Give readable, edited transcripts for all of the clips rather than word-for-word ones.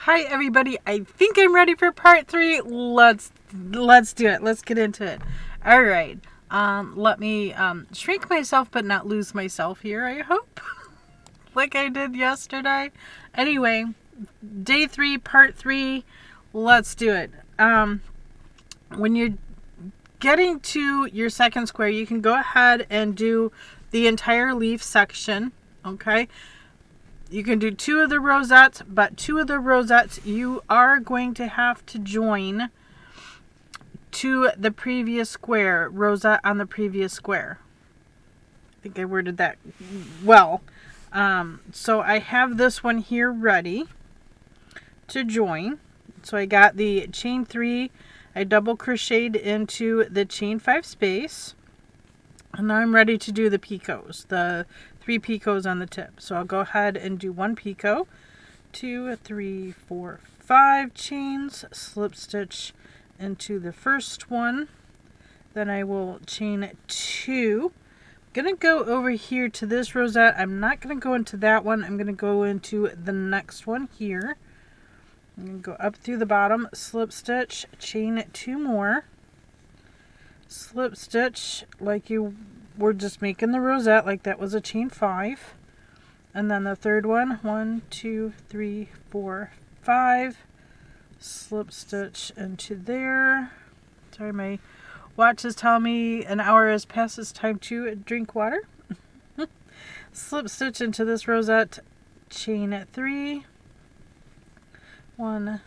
Hi everybody, I think I'm ready for part 3. Let's do it. Let's get into it. All right. Let me shrink myself but not lose myself here, I hope. Like I did yesterday. Anyway, day 3, part 3. Let's do it. When you're getting to your second square, you can go ahead and do the entire leaf section, okay? You can do 2 of the rosettes, but 2 of the rosettes you are going to have to join to the previous square, rosette on the previous square. I think I worded that well. So I have this one here ready to join. So I got the chain 3, I double crocheted into the chain 5 space, and now I'm ready to do the picots, the 3 picots on the tip. So I'll go ahead and do 1 picot, 2, 3, 4, 5 chains, slip stitch into the first one. Then I will chain 2. I'm going to go over here to this rosette. I'm not going to go into that one. I'm going to go into the next one here. I'm going to go up through the bottom, slip stitch, chain 2 more, slip stitch like you were just making the rosette, like that was a chain 5. And then the third one, 1, 2, 3, 4, 5, slip stitch into there. Sorry, my watch is telling me an hour has passed. It's time to drink water. Slip stitch into this rosette, chain 3, 1,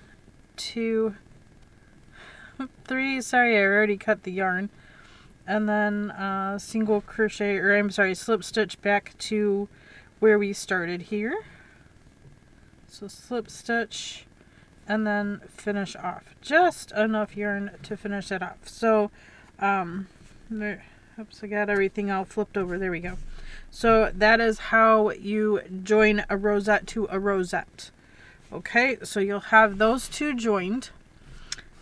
2, 3. Sorry, I already cut the yarn. And then single crochet, or I'm sorry, slip stitch back to where we started here. So slip stitch and then finish off. Just enough yarn to finish it off. So, oops, I got everything all flipped over. There we go. So that is how you join a rosette to a rosette. Okay, so you'll have those 2 joined.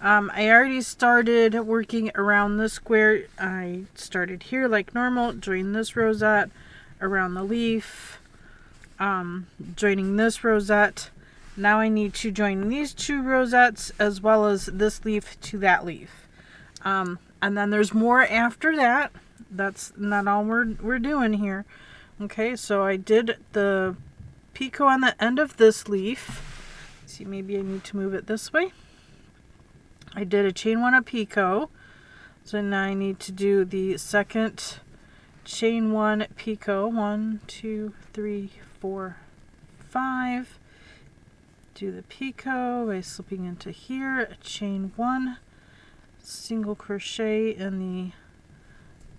I already started working around the square. I started here like normal, joined this rosette around the leaf, joining this rosette. Now I need to join these 2 rosettes as well as this leaf to that leaf. And then there's more after that. That's not all we're doing here. Okay, so I did the picot on the end of this leaf. See, maybe I need to move it this way. I did a chain 1 a picot. So now I need to do the second chain 1 picot. 1, 2, 3, 4, 5. Do the picot by slipping into here, a chain 1, single crochet in the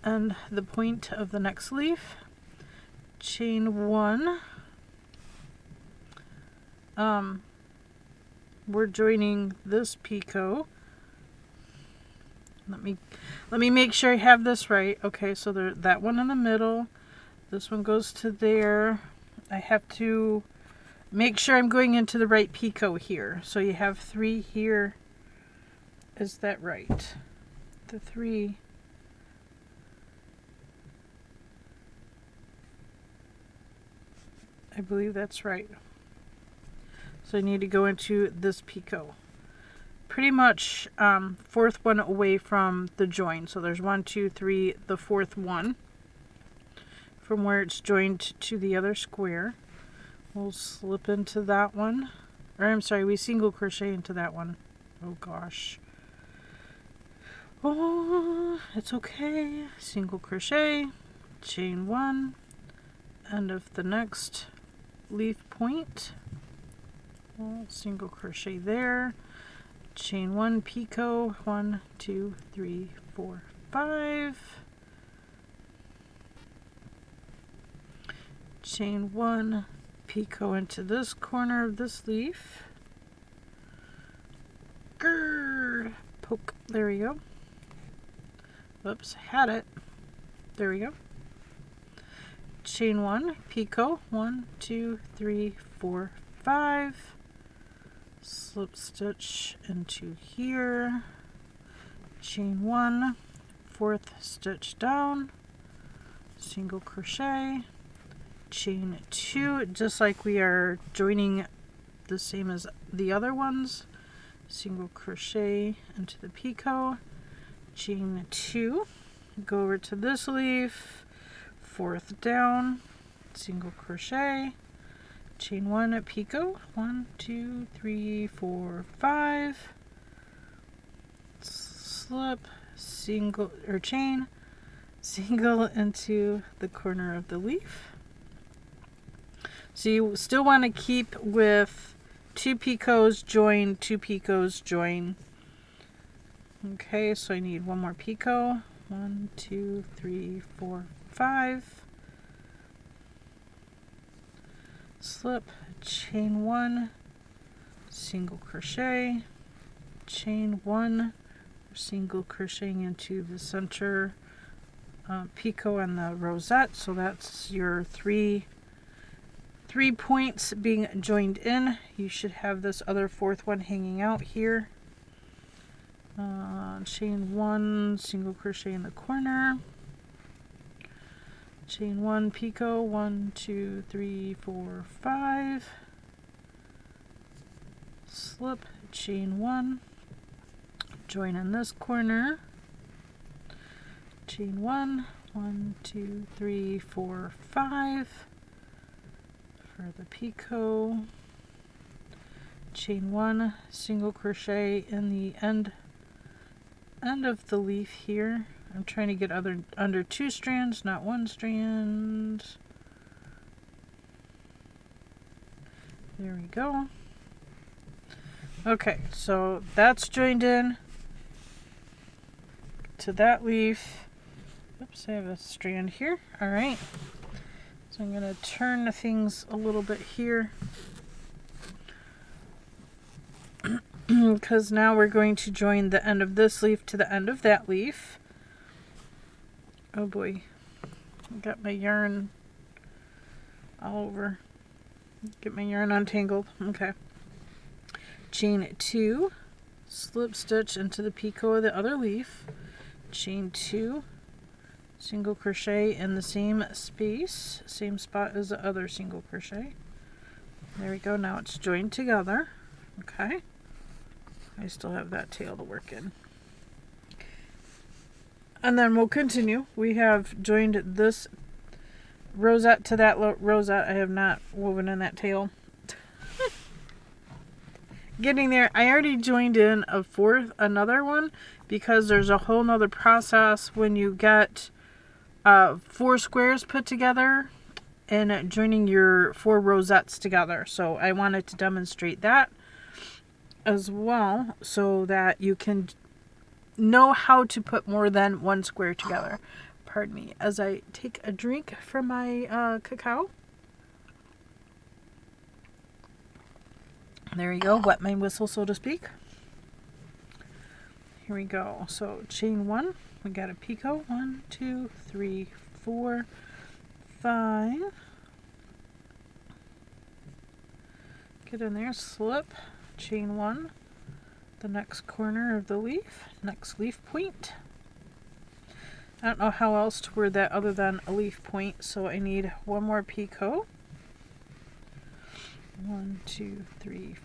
end, the point of the next leaf, chain 1. We're joining this picot. Let me make sure I have this right. Okay, so there, that one in the middle, this one goes to there. I have to make sure I'm going into the right picot here. So you have 3 here. Is that right? The 3. I believe that's right. So I need to go into this picot. Pretty much 4th one away from the join. So there's 1, 2, 3, the 4th one from where it's joined to the other square. We'll slip into that one. Or I'm sorry, we single crochet into that one. Oh gosh. Oh, it's okay. Single crochet, chain 1, end of the next leaf point. We'll single crochet there. Chain 1 picot, 1, 2, 3, 4, 5. Chain 1 picot into this corner of this leaf. Grrr, poke, there we go. Oops, had it. There we go. Chain 1 picot, 1, 2, 3, 4, 5. Slip stitch into here, chain 1, 4th stitch down, single crochet, chain 2, just like we are joining the same as the other ones. Single crochet into the picot, chain 2, go over to this leaf, 4th down, single crochet, chain 1 at picot, 1, 2, 3, 4, 5, slip, single or chain, single into the corner of the leaf. So you still want to keep with 2 picots, join, 2 picots, join. Okay, so I need one more picot. 1, 2, 3, 4, 5. Slip, chain 1, single crochet, chain 1, single crocheting into the center picot and the rosette. So that's your three points being joined in. You should have this other 4th one hanging out here. Chain 1, single crochet in the corner, chain 1 picot, 1, 2, 3, 4, 5, slip, chain 1, join in this corner, chain 1, 1, 2, 3, 4, 5 for the picot, chain 1, single crochet in the end of the leaf here. I'm trying to get under 2 strands, not 1 strand. There we go. Okay, so that's joined in to that leaf. Oops, I have a strand here. All right. So I'm going to turn things a little bit here, because now we're going to join the end of this leaf to the end of that leaf. Oh boy, I got my yarn all over. Get my yarn untangled. Okay. Chain 2, slip stitch into the picot of the other leaf, chain 2, single crochet in the same space, same spot as the other single crochet. There we go. Now it's joined together. Okay. I still have that tail to work in. And then we'll continue. We have joined this rosette to that rosette. I have not woven in that tail. Getting there. I already joined in another one, because there's a whole nother process when you get 4 squares put together and joining your 4 rosettes together. So I wanted to demonstrate that as well, so that you can know how to put more than 1 square together. Pardon me as I take a drink from my cacao. There you go, wet my whistle, so to speak. Here we go. So chain 1, we got a picot, 1, 2, 3, 4, 5. Get in there, slip, chain 1, the next corner of the leaf, next leaf point. I don't know how else to word that other than a leaf point, so I need one more picot. 1, 2, 3,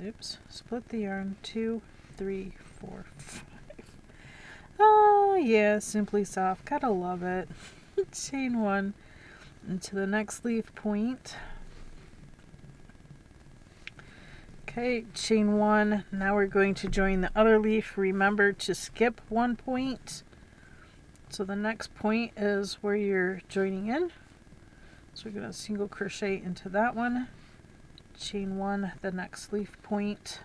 oops, split the yarn, 2, 3, 4, 5. Oh yeah, Simply Soft, gotta love it. Chain 1 into the next leaf point. Okay, chain 1. Now we're going to join the other leaf. Remember to skip 1 point. So the next point is where you're joining in. So we're going to single crochet into that one. Chain 1, the next leaf point.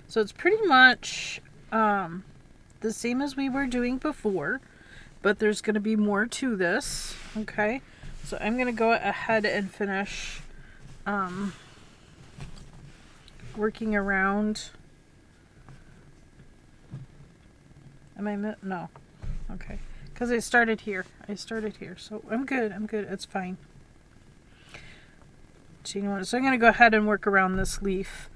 So it's pretty much the same as we were doing before, but there's going to be more to this. Okay, so I'm going to go ahead and finish working around. Am I no? Okay, because I started here. So I'm good. It's fine. Chain 1. So I'm going to go ahead and work around this leaf.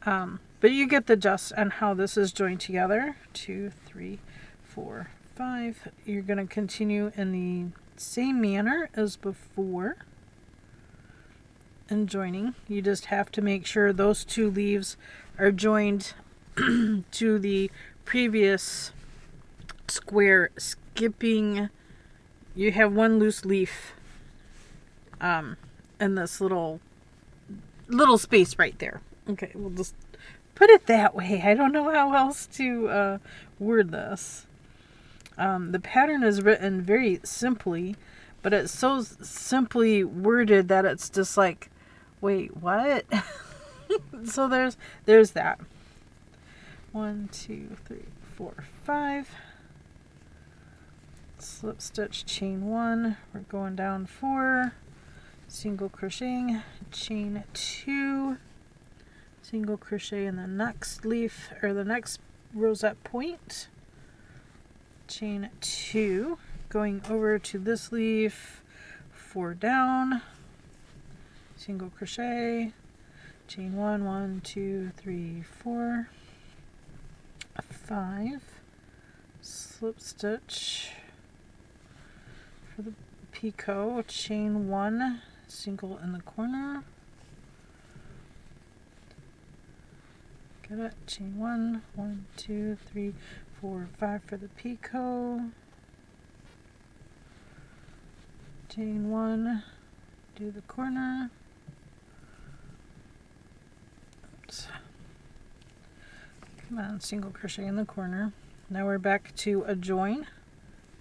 But you get the gist on how this is joined together. 2, 3, 4, 5. You're going to continue in the same manner as before. and joining. You just have to make sure those two leaves are joined to the previous square, skipping. You have one loose leaf in this little space right there. Okay, we'll just put it that way. I don't know how else to word this. The pattern is written very simply, but it's so simply worded that it's just like, wait, what? So there's that. 1, 2, 3, 4, 5. Slip stitch, chain 1. We're going down 4. Single crocheting, chain 2. Single crochet in the next leaf, or the next rosette point. Chain 2, going over to this leaf, 4 down, single crochet, chain 1, 1, 2, 3, 4, 5, slip stitch for the picot, chain 1, single in the corner, get it, chain 1, 1, 2, 3, 4, 5 for the picot, chain 1, do the corner, oops, come on, single crochet in the corner. Now we're back to a join,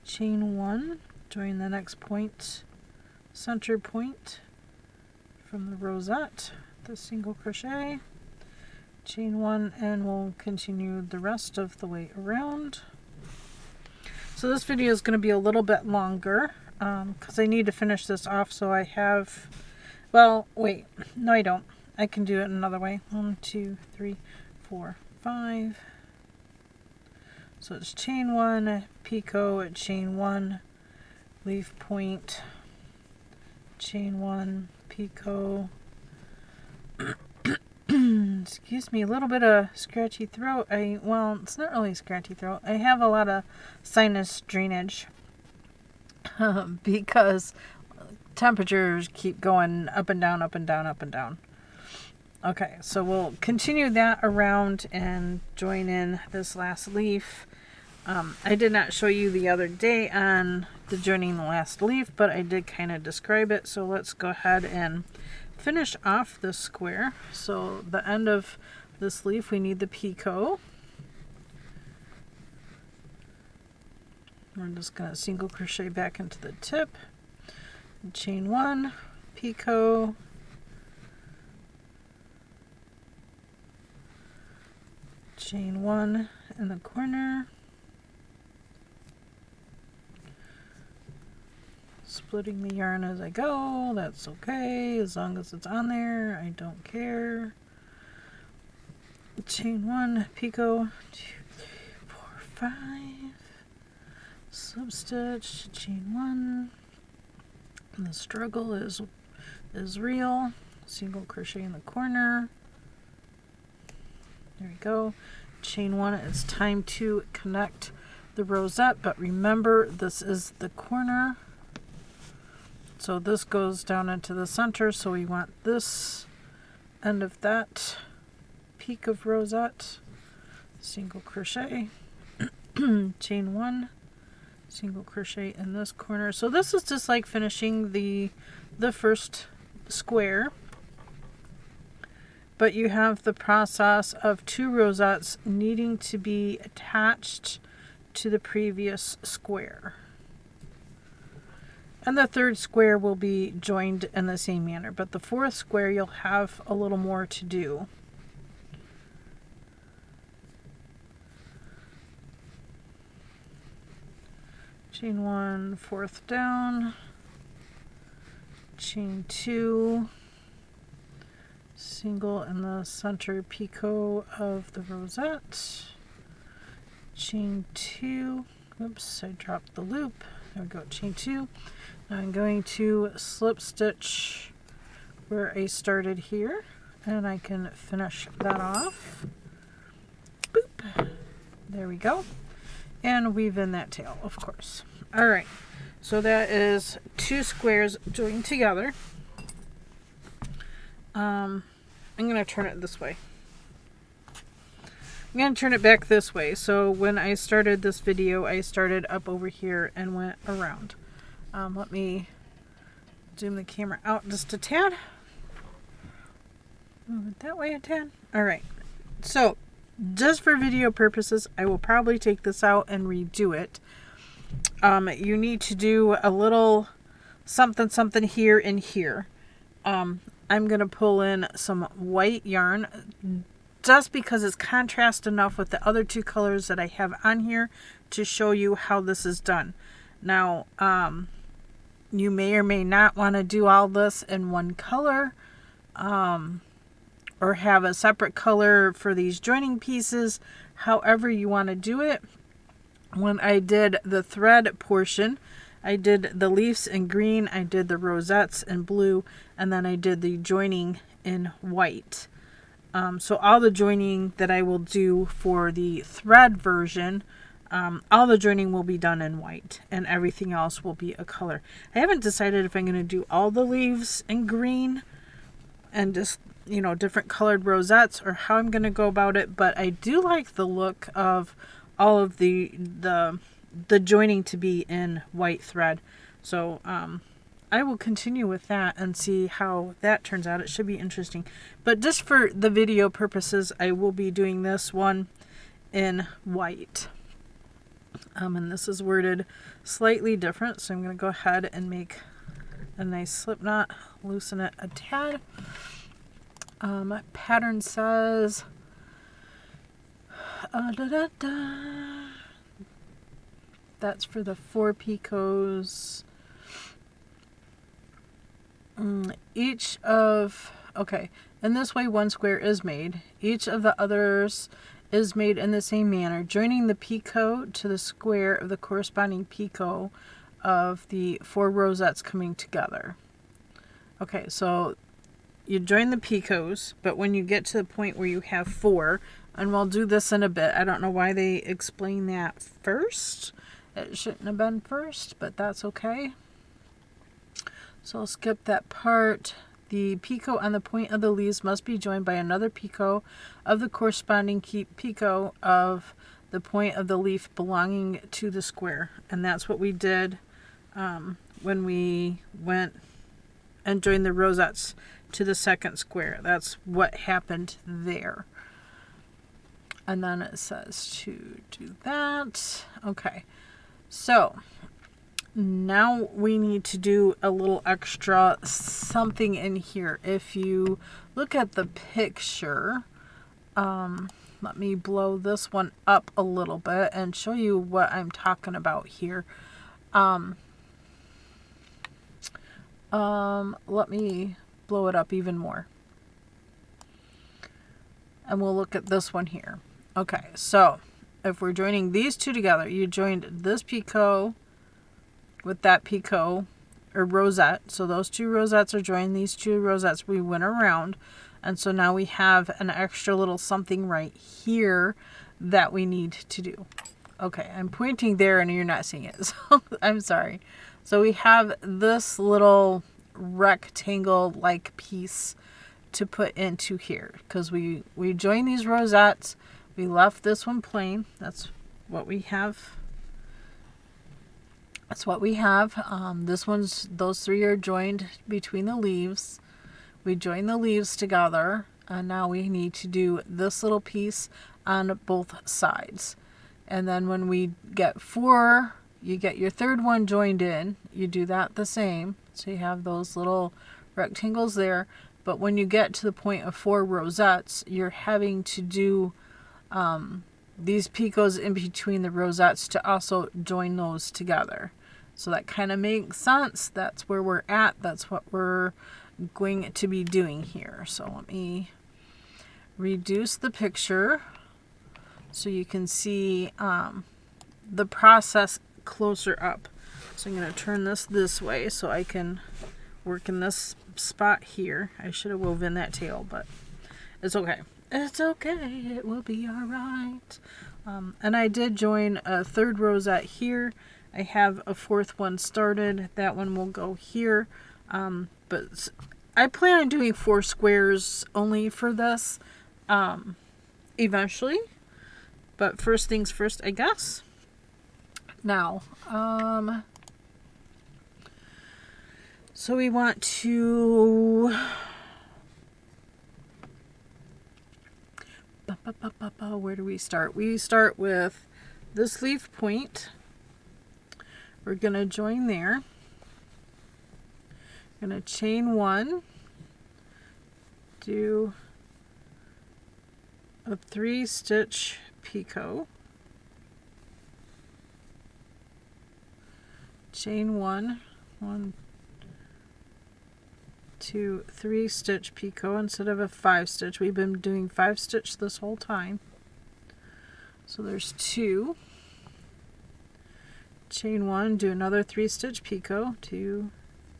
chain 1, join the next point, center point from the rosette, the single crochet, chain 1, and we'll continue the rest of the way around. So this video is going to be a little bit longer because I need to finish this off, so I have, well, wait, no I don't. I can do it another way. 1, 2, 3, 4, 5. So it's chain 1, picot at chain 1, leaf point, chain 1, picot. Excuse me, a little bit of scratchy throat. Well, it's not really scratchy throat. I have a lot of sinus drainage because temperatures keep going up and down, up and down, up and down. Okay, so we'll continue that around and join in this last leaf. I did not show you the other day on the joining the last leaf, but I did kind of describe it. So let's go ahead and finish off this square. So the end of this leaf, we need the picot. We're just going to single crochet back into the tip, chain 1, picot, chain 1 in the corner, splitting the yarn as I go. That's okay as long as it's on there. I don't care. Chain 1, picot, 2, 3, 4, 5, slip stitch, chain 1. And the struggle is real. Single crochet in the corner. There we go. Chain 1. It's time to connect the rosette, but remember this is the corner. So this goes down into the center, so we want this end of that peak of rosette, single crochet, chain 1, single crochet in this corner. So this is just like finishing the first square, but you have the process of 2 rosettes needing to be attached to the previous square. And the 3rd square will be joined in the same manner, but the 4th square you'll have a little more to do. Chain 1, 4th down, chain 2, single in the center picot of the rosette, chain 2, oops, I dropped the loop, there we go, chain 2. Now I'm going to slip stitch where I started here, and I can finish that off. Boop. There we go. And weave in that tail, of course. All right, so that is 2 squares joined together. I'm going to turn it this way. I'm going to turn it back this way. So when I started this video, I started up over here and went around. Let me zoom the camera out just a tad. Move it that way a tad. Alright. So, just for video purposes, I will probably take this out and redo it. You need to do a little something something here and here. I'm going to pull in some white yarn just because it's contrast enough with the other two colors that I have on here to show you how this is done. Now, you may or may not want to do all this in one color, or have a separate color for these joining pieces, however you want to do it. When I did the thread portion, I did the leaves in green, I did the rosettes in blue, and then I did the joining in white. So all the joining that I will do for the thread version, all the joining will be done in white, and everything else will be a color. I haven't decided if I'm going to do all the leaves in green and just, you know, different colored rosettes, or how I'm going to go about it, but I do like the look of all of the joining to be in white thread. So I will continue with that and see how that turns out. It should be interesting. But just for the video purposes, I will be doing this one in white. And this is worded slightly different, so I'm going to go ahead and make a nice slip knot, loosen it a tad. Pattern says that's for the 4 picots. Each of, okay, in this way 1 square is made. Each of the others is made in the same manner, joining the picot to the square of the corresponding picot of the 4 rosettes coming together. Okay, so you join the picots, but when you get to the point where you have 4, and we'll do this in a bit. I don't know why they explain that first. It shouldn't have been first, but that's okay. So I'll skip that part. The picot on the point of the leaves must be joined by another picot of the corresponding picot of the point of the leaf belonging to the square. And that's what we did when we went and joined the rosettes to the second square. That's what happened there. And then it says to do that. Okay, so now we need to do a little extra something in here. If you look at the picture, let me blow this one up a little bit and show you what I'm talking about here. Let me blow it up even more. And we'll look at this one here. Okay, so if we're joining these two together, you joined this picot with that picot or rosette. So those 2 rosettes are joined, these 2 rosettes we went around. And so now we have an extra little something right here that we need to do. Okay, I'm pointing there and you're not seeing it, so I'm sorry. So we have this little rectangle-like piece to put into here because we joined these rosettes. We left this one plain. That's what we have. That's what we have. Those 3 are joined between the leaves. We join the leaves together, and now we need to do this little piece on both sides. And then when we get 4, you get your 3rd one joined in. You do that the same. So you have those little rectangles there. But when you get to the point of 4 rosettes, you're having to do these picots in between the rosettes to also join those together. So that kind of makes sense. That's where we're at. That's what we're going to be doing here. So let me reduce the picture so you can see the process closer up. So I'm going to turn this way so I can work in this spot here. I should have woven that tail, but it's okay. It's okay. It will be all right. And I did join a 3rd rosette here. I have a 4th one started. That one will go here. But I plan on doing 4 squares only for this eventually, but first things first, I guess. Now, so we want to where do we start? We start with this leaf point. We're going to join there. We're going to chain 1, do a 3-stitch picot, chain 1, 1, 2, 3-stitch picot instead of a 5-stitch. We've been doing 5-stitch this whole time. So there's 2. Chain 1, do another 3-stitch picot, 2,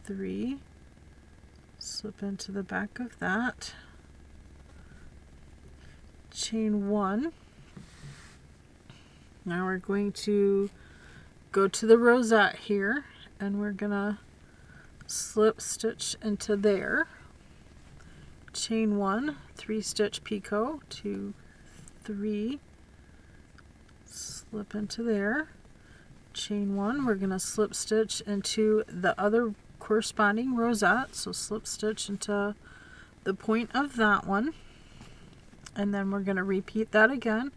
3, slip into the back of that, chain 1. Now we're going to go to the rosette here, and we're gonna slip stitch into there, chain 1, 3-stitch picot, 2, 3, slip into there, chain 1. We're gonna slip stitch into the other corresponding rosette, so slip stitch into the point of that one, and then we're going to repeat that again.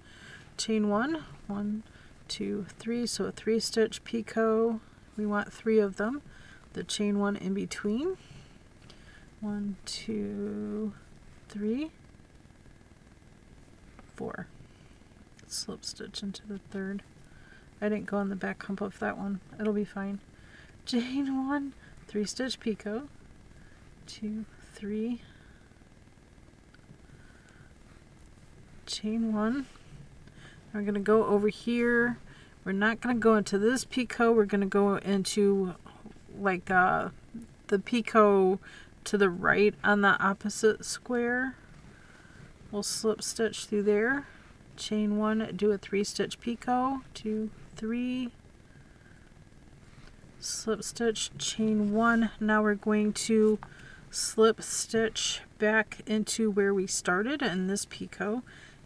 Chain 1, 1, 2, 3, so a 3-stitch picot. We want 3 of them. The chain 1 in between, 1, 2, 3, 4. Slip stitch into the 3rd. I didn't go on the back hump of that one. It'll be fine. Chain 1, 3-stitch picot, 2, 3, chain 1. We're going to go over here. We're not going to go into this picot. We're going to go into like the picot to the right on the opposite square. We'll slip stitch through there. Chain 1, do a 3-stitch picot, 2, 3, slip stitch, chain 1. Now we're going to slip stitch back into where we started in this picot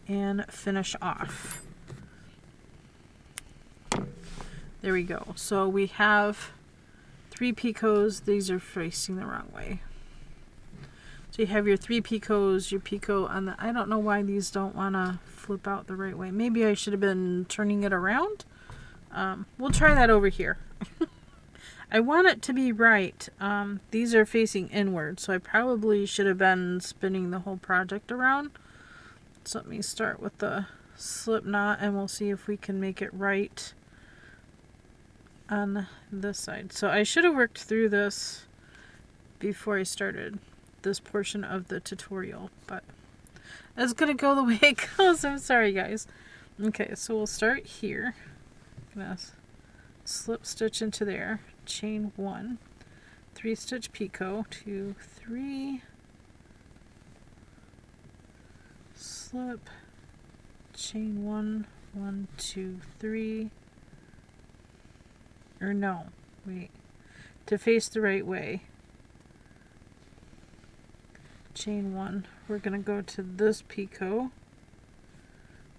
and finish off. There we go. So we have 3 picots. These are facing the wrong way. So you have your 3 picots, your picot on the, I don't know why these don't want to flip out the right way. Maybe I should have been turning it around. We'll try that over here. I want it to be right. These are facing inward, so I probably should have been spinning the whole project around. So let me start with the slip knot, and we'll see if we can make it right on this side. So I should have worked through this before I started this portion of the tutorial, but it's gonna go the way it goes. I'm sorry, guys. Okay, so we'll start here. Gonna slip stitch into there, chain 1, 3-stitch picot, 2, 3, slip, chain 1, 1, 2, 3, or no, wait, to face the right way, chain 1. We're gonna go to this picot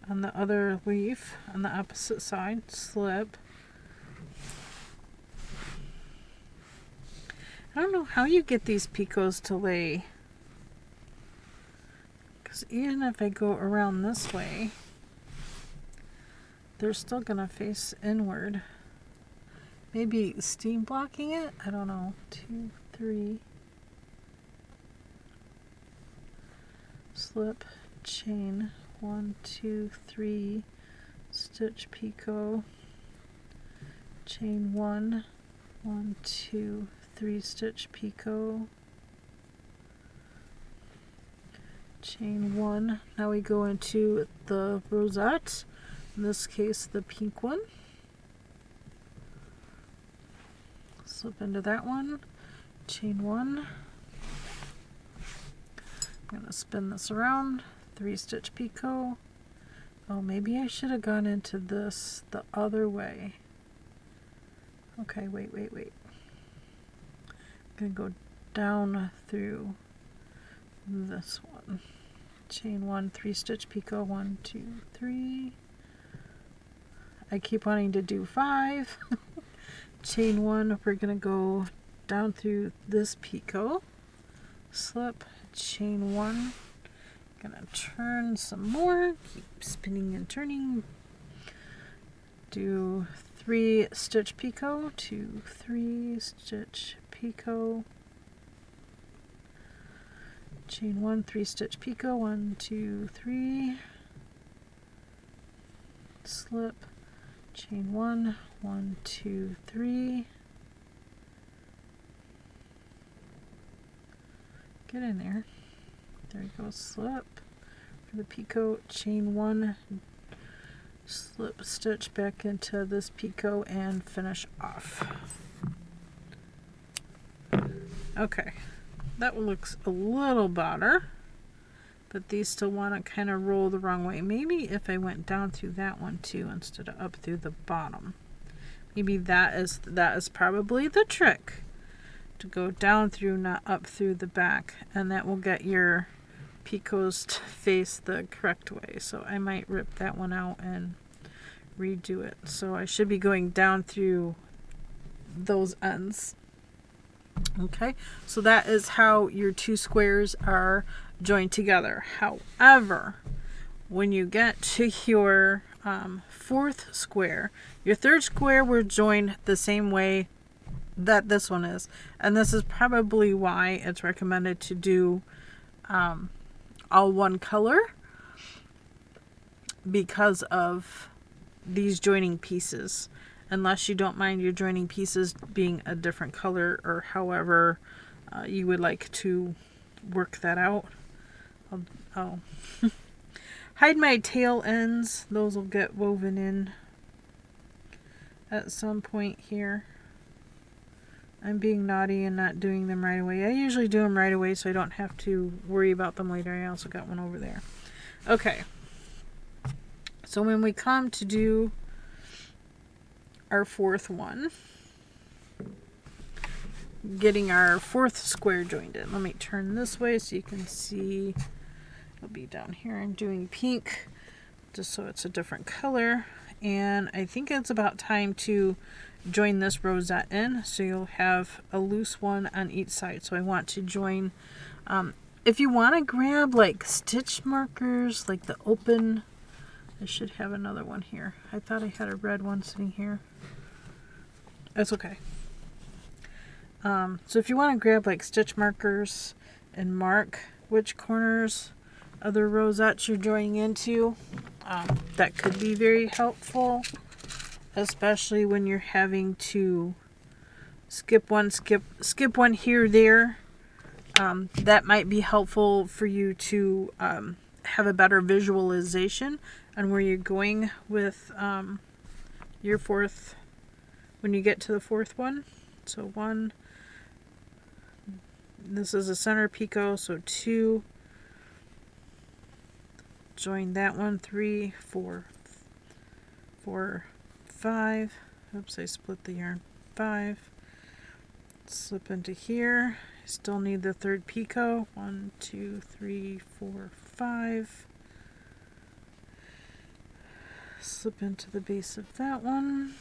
on the other leaf on the opposite side, slip. I don't know how you get these picots to lay, because even if I go around this way, they're still gonna face inward. Maybe steam blocking it? I don't know. 2, 3, slip, chain, 1, 2, 3, stitch picot, chain 1, 1, 2, 3, stitch picot, chain 1. Now we go into the rosette, in this case the pink one, slip into that one, chain 1. I'm going to spin this around, 3-stitch picot. Oh, maybe I should have gone into this the other way. Okay, wait. I'm going to go down through this one. Chain 1, 3 stitch picot, 1, 2, 3. I keep wanting to do 5. Chain 1, we're going to go down through this picot, slip, chain 1, gonna turn some more, keep spinning and turning, do 3 stitch picot, 2, 3 stitch picot, chain 1, 3 stitch picot, 1, 2, 3, slip, chain 1, 1, 2, 3, get in there, there we go, slip for the picot, chain 1, slip stitch back into this picot and finish off. Okay, that one looks a little better, but these still want to kind of roll the wrong way. Maybe if I went down through that one too instead of up through the bottom. Maybe that is probably the trick, to go down through, not up through the back, and that will get your picots to face the correct way. So I might rip that one out and redo it. So I should be going down through those ends. Okay, so that is how your 2 squares are joined together. However, when you get to your 4th square, your 3rd square will join the same way that this one is, and this is probably why it's recommended to do all one color, because of these joining pieces, unless you don't mind your joining pieces being a different color, or however you would like to work that out. I'll hide my tail ends, those will get woven in at some point here. I'm being naughty and not doing them right away. I usually do them right away so I don't have to worry about them later. I also got one over there. Okay. So when we come to do our 4th one, getting our 4th square joined in. Let me turn this way so you can see. It'll be down here. I'm doing pink just so it's a different color. And I think it's about time to join this rosette in, so you'll have a loose one on each side. So I want to join, if you want to grab like stitch markers, like the open, I should have another one here. I thought I had a red one sitting here. That's okay. So if you want to grab like stitch markers and mark which corners of the rosettes you're joining into, that could be very helpful, especially when you're having to skip one here, there. That might be helpful for you to have a better visualization on where you're going with your 4th, when you get to the 4th one. So 1, this is a center picot, so 2, join that one, 3, 4, 5, oops, I split the yarn, 5, slip into here, I still need the 3rd picot, 1, 2, 3, 4, 5, slip into the base of that one,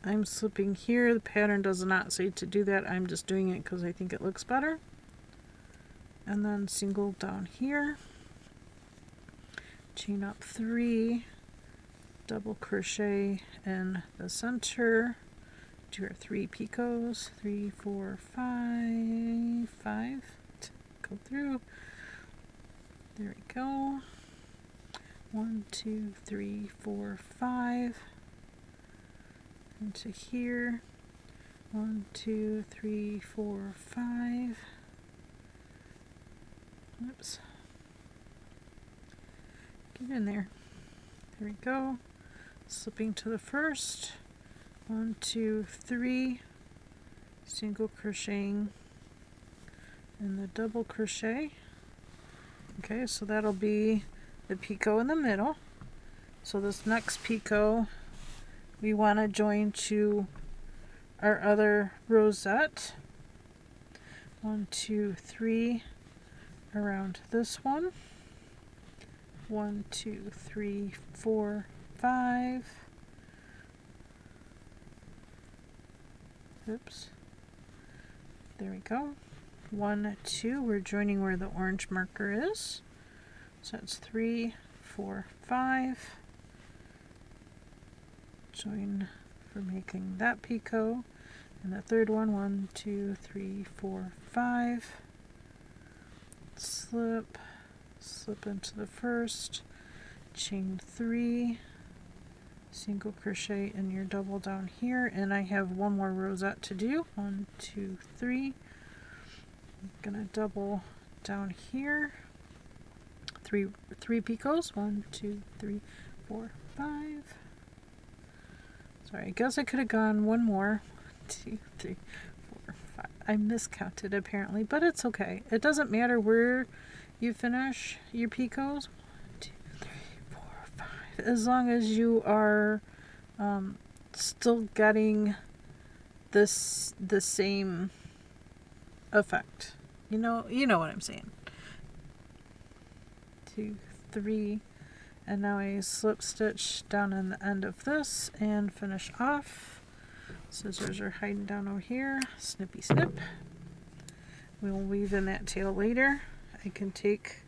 I'm slipping here, the pattern does not say to do that, I'm just doing it because I think it looks better, and then single down here, chain up 3, double crochet in the center, do our 3 picots, 3, 4, 5, 5, go through, there we go, 1, 2, 3, 4, 5, into here, 1, 2, 3, 4, 5, oops, get in there, there we go, slipping to the 1st, 1, 2, 3, single crocheting in the double crochet. Okay, so that'll be the picot in the middle. So this next picot we want to join to our other rosette. 1, 2, 3 around this one. 1, 2, 3, 4, 5. Oops. There we go. 1, 2. We're joining where the orange marker is. So that's 3, 4, 5. Join for making that picot. And the third one, 1, 2, 3, 4, 5. Slip, slip into the first, chain 3, single crochet in your double down here, and I have one more rosette to do. 1, 2, 3. I'm gonna double down here. Three picots. 1, 2, 3, 4, 5. Sorry, I guess I could have gone one more. 2, 3, 4, 5. I miscounted apparently, but it's okay. It doesn't matter where you finish your picots. 1, 2, 3, 4, 5. As long as you are still getting the same effect. You know what I'm saying. 2, 3. And now I slip stitch down in the end of this and finish off. Scissors are hiding down over here. Snippy snip. We will weave in that tail later. I can take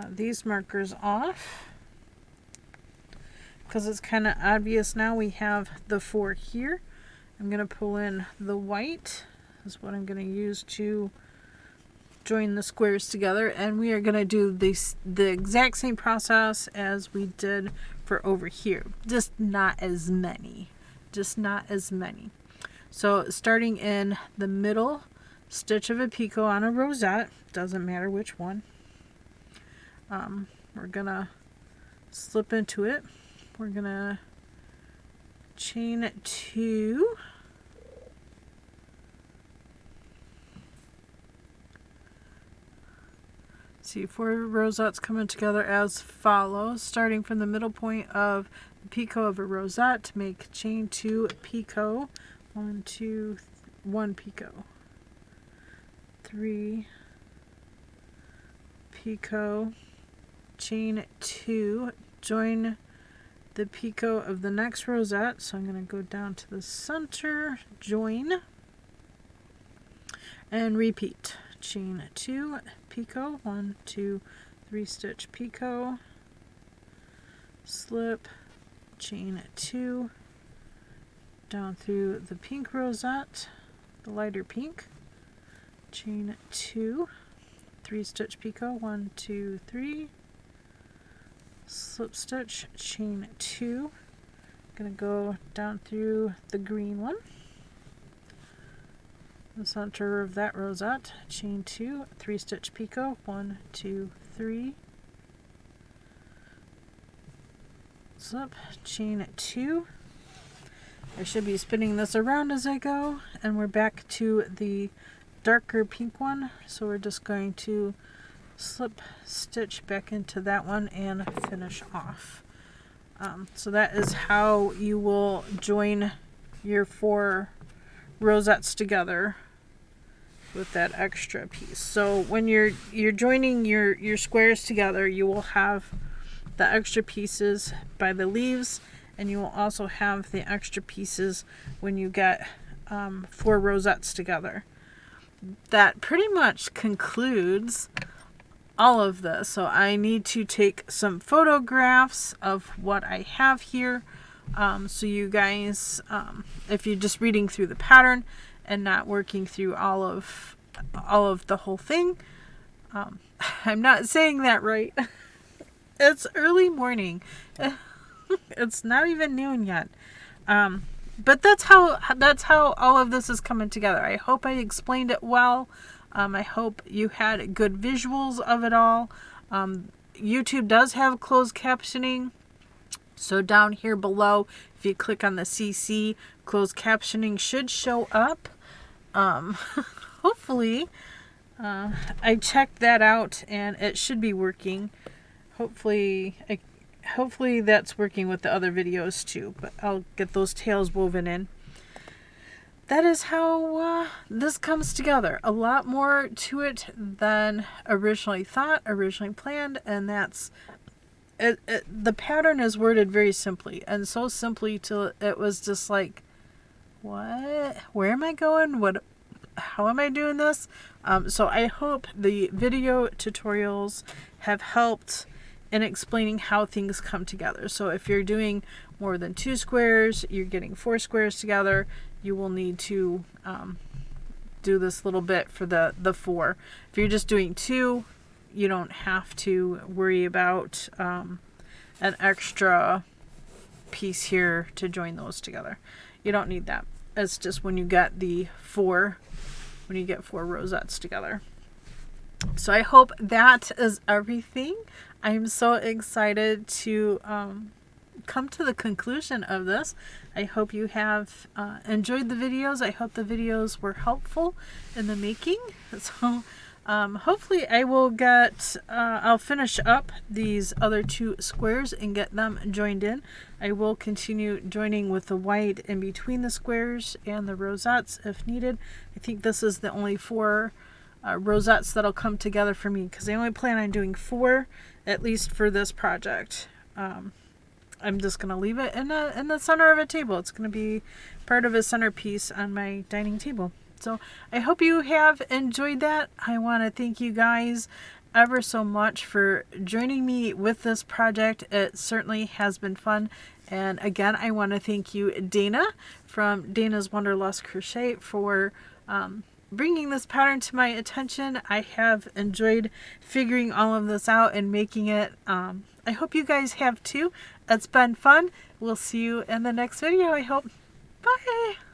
these markers off because it's kind of obvious now we have the 4 here. I'm going to pull in the white. This is what I'm going to use to join the squares together, and we are going to do the exact same process as we did for over here, just not as many. So starting in the middle stitch of a picot on a rosette, doesn't matter which one, we're gonna slip into it. We're gonna chain 2, see 4 rosettes coming together as follows, starting from the middle point of the picot of a rosette to make chain 2 picot. 1, 2, 1 picot, 3 picot, chain 2, join the picot of the next rosette. So I'm going to go down to the center, join, and repeat. Chain 2 picot, 1, 2, 3 stitch picot, slip, chain 2, down through the pink rosette, the lighter pink, chain 2, 3 stitch picot, 1, 2, 3, slip stitch, chain 2, gonna go down through the green one, the center of that rosette, chain 2, 3 stitch picot, 1, 2, 3, slip, chain 2. I should be spinning this around as I go, and we're back to the darker pink one, so we're just going to slip stitch back into that one and finish off. So that is how you will join your 4 rosettes together with that extra piece. So when you're joining your squares together, you will have the extra pieces by the leaves, and you will also have the extra pieces when you get 4 rosettes together. That pretty much concludes all of this. So I need to take some photographs of what I have here, so you guys, if you're just reading through the pattern and not working through all of the whole thing, I'm not saying that right. It's early morning. It's not even noon yet. But that's how all of this is coming together. I hope I explained it well. I hope you had good visuals of it all. YouTube does have closed captioning. So down here below, if you click on the CC, closed captioning should show up. Hopefully, I checked that out and it should be working. Hopefully that's working with the other videos too, but I'll get those tails woven in. that is how this comes together. A lot more to it than originally thought, originally planned, and that's it. The pattern is worded very simply, and so simply till it was just like, what? Where am I going? How am I doing this? So I hope the video tutorials have helped in explaining how things come together. So if you're doing more than 2 squares, you're getting 4 squares together, you will need to do this little bit for the 4. If you're just doing 2, you don't have to worry about an extra piece here to join those together. You don't need that. It's just when you get when you get 4 rosettes together. So I hope that is everything. I'm so excited to come to the conclusion of this. I hope you have enjoyed the videos. I hope the videos were helpful in the making. So hopefully I will I'll finish up these other 2 squares and get them joined in. I will continue joining with the white in between the squares and the rosettes if needed. I think this is the only 4 rosettes that'll come together for me, because I only plan on doing 4 at least for this project. I'm just going to leave it in the center of a table. It's going to be part of a centerpiece on my dining table. So I hope you have enjoyed that. I want to thank you guys ever so much for joining me with this project. It certainly has been fun. And again, I want to thank you, Dana, from Dana's Wanderlust Crochet, for bringing this pattern to my attention. I have enjoyed figuring all of this out and making it. I hope you guys have too. It's been fun. We'll see you in the next video, I hope. Bye!